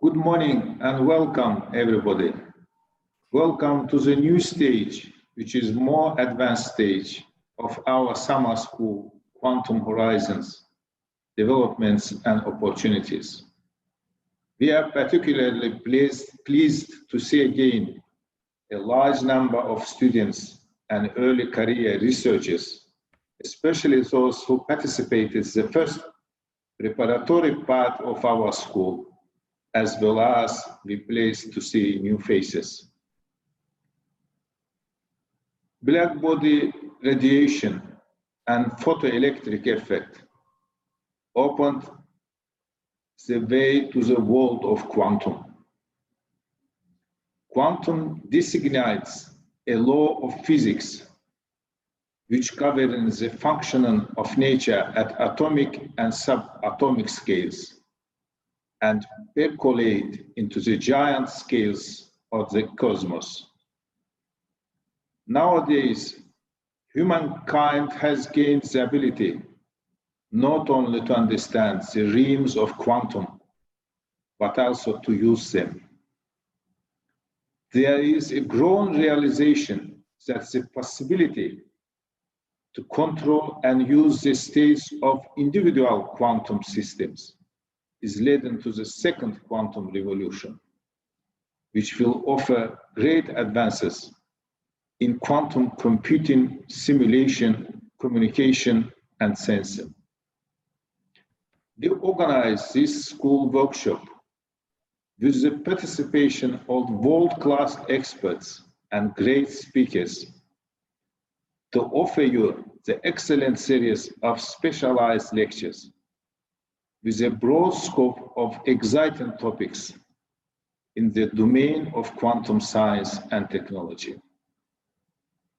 Good morning and welcome, everybody. Welcome to the new stage, which is more advanced stage of our summer school, Quantum Horizons, Developments and Opportunities. We are particularly pleased to see again a large number of students and early career researchers, especially those who participated in the first preparatory part of our school, as well as we pleased to see new faces. Black body radiation and photoelectric effect opened the way to the world of quantum. Quantum designates a law of physics which governs the functioning of nature at atomic and subatomic scales and percolate into the giant scales of the cosmos. Nowadays, humankind has gained the ability not only to understand the realms of quantum, but also to use them. There is a growing realization that the possibility to control and use the states of individual quantum systems is leading to the second quantum revolution, which will offer great advances in quantum computing, simulation, communication, and sensing. We organized this school workshop with the participation of world-class experts and great speakers to offer you the excellent series of specialized lectures with a broad scope of exciting topics in the domain of quantum science and technology.